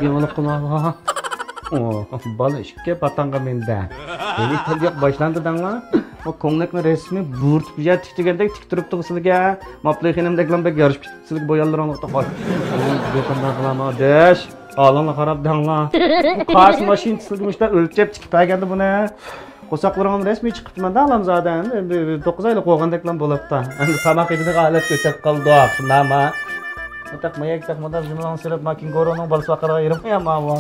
Yamalıqına bal işke batanga mende. Beni tabiyak başlandı dаңла. O ko'nglikni resmi bo'rtib ya tiktigandek tik turib turibsizga. Maplayxinamdek lambak yarışib ketibsizga bo'yallarni to'qay. Qanday qilama desh. Alanga qarab dаңла. Qars mashinasida o'lchab chiqib kelgandi buni. Qo'saqlarim resmi chiqibdi-manda alamzodan. 9 oylik qo'ygandeklar bo'libdi. Endi tamoq yedigan holat ko'chib qoldi. Shundami? Tak mayak tak modal jumlah sirat makin goronun balsa qara yerim ya mava.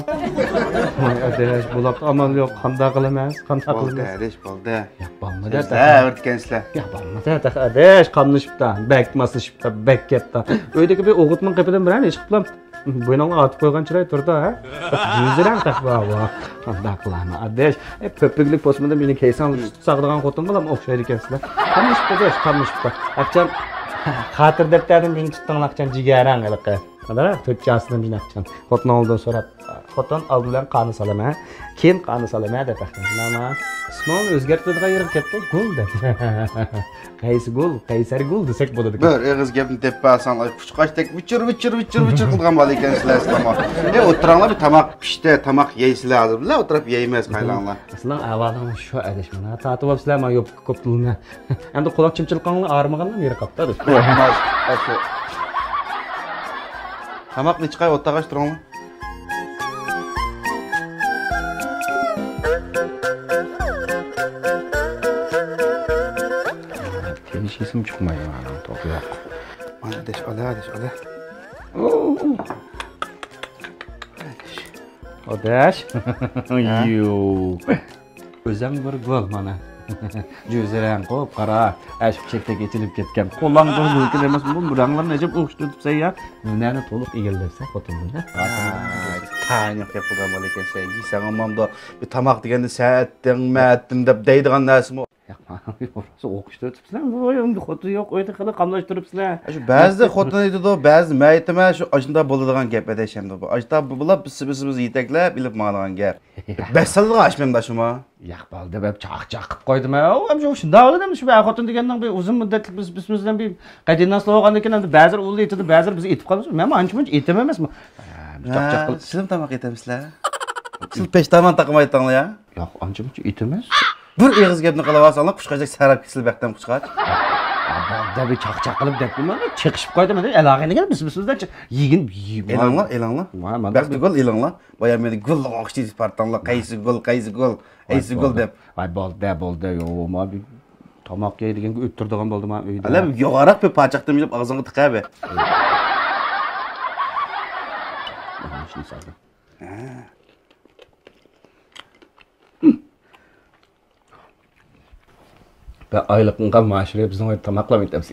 Moy adesh bulaq amal yo'q, qanda qilamas, qanda qilamas. Bo'ldi, adesh bo'ldi. Ya bo'lmadi. O'rtgansizlar. Ya bo'lmadi, tak adesh qamlashibdi, bak maslashibdi, bak ketdi. Uydagi bir o'g'itning qapidan bilan ish qilib bo'yningni otib qo'ygan chiroy turdi, ha? Yuzirang taqvavo. Qanda qilama adesh. Ko'piklik posmada meni kaysan saqlagan xotin bilan o'xshaydi ekansizlar. Qamlashibdi. Aqcham Xatir defterden beni tuttan akçan ciğeren ılıqı. Kadar Türkçesini beni akçan. Xotin oldu so'rab. Xotin aldılar qani salama. Keyin qani salama deb taqdim. Nima? Ismini o'zgartirdigan yerga ketdi. Gul dedi. Qaysi gul? Qaysar gul desek bo'ladi. Bir eg'iz gapni teppasan, quchqachdek vichir qilgan bo'lar ekansizlar islamo. O'tiranglar bir tamoq pishdi, tamoq yeysizlar hozirlar, o'tirib yeymas qaylanglar. Aslan avvaldan shu adashmana. Tatib olsizlar, men yo'q ko'p pulni. Endi quloq chimchilqonlar armag'andan yeri qaptadi. Tamoqni chiqay o'tag'ash turanglar. Hiç isim çıkmıyor yani topu yok. Adeş, ala. Adeş. Yoo. Özüm bir gol mana. Cüzeren qo'yib qara, ashib chekda geçilib ketgan. Qo'llang bir mumkin emas, bu buranglar necip o'xshatibsa ya, nani to'liq egallarsa xotinni. Taniq yapılgan bo'lar ekan sen. Yeysan amamda bir tamoq deganda saatdan, ma'atdan deb deydigan narsami? Yo'q, o'qishda o'tibsizlar. Bu endi xotin yo'q, uyda qilib qamlashtiribsizlar. Shu ba'zi xotin aytadi, ba'zi maytama shu ashunda bo'ladigan gap adashimda bu. Ashda bular biz yetaklab bilib ma'lagan gap. Basalga ashmamda shuma. Yo'q, bo'ldi deb chaq qilib qo'ydim. Ham shunda o'ladim shu xotin degandan bir uzun muddatli bizdan bir qadinasli bo'lgandan keyin endi ba'zi o'ldi aytadi, ba'zi biz etib qolamiz. Men ancha-muncha etim emasmi? Chaq qilib silim tamoq etamizlar. Siz peshtaman taqmaytdinglar ya? Yo'q, ancha-muncha etim emas. Bir eg'iz gapni qilib olsanglar, qushqajdek sarab kesilbaqdan qushqach. Bo'ldi bir chaq qilib deb men chiqishib qo'ydim. Alog'iniga bizdan yegin. Elanglar. Baxti gol elanglar. Boya meni gol o'qishdi Spartanlar, qaysi gol deb. Voy bo'ldi. Yo'q, men bir tomoq yeydiganga o'ttirdigan bo'ldim men uyda. Ala yo'g'aroq bir parchaqdan yeb og'zingga tiqabe. Shuni soldim. Ben aylıqınqa maaşırıya bizim oyun tamakla mı etəmsiz?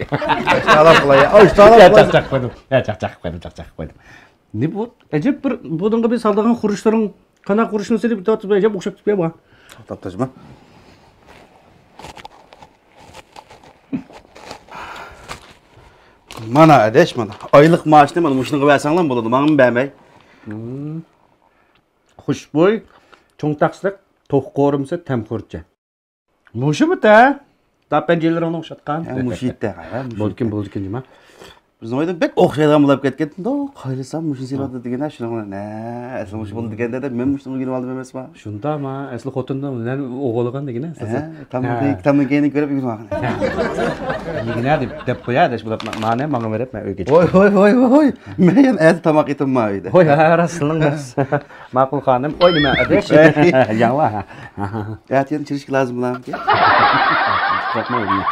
Çalaq qılay ya. Çaq qoydum. Ne bu? Əcəb bir budunğa bir saldığın xuruşların qana xuruşunu silib tatıb əcəb oxşab tutmaya bax. Taptacma. Mana adeş mana. Aylıq maaşını mana muşunu versanlar boladı. Mənim bəməy. Xushbo'y, cho'ntaqsliq, to'q qo'rimsa tamxo'rcha. Mushu bitta. Tapanjalarini o'xshatgan. Mushitda. Bo'lkin nima? Bizning oyda bek o'xshaydigan bo'lib ketgan. Qaylisam mushni sirada degan shuni. Asli mush bo'ldi deganda da men mushni o'rganib oldim emasmi? Shundami? Asli xotindan bilan o'g'ilgan degan asosan. Tamam keyin ko'rib yurgan. Yigina deb qo'yadi, bular ma'ni menga berib men uyga chiqdim. Voy. Men ham tamoq etimman uyda. Voy, rasululloh. Ma'qul xonim, oy nima adesh? Yalla. Aytgan chirish lazım bularga. Qo'rqmayman.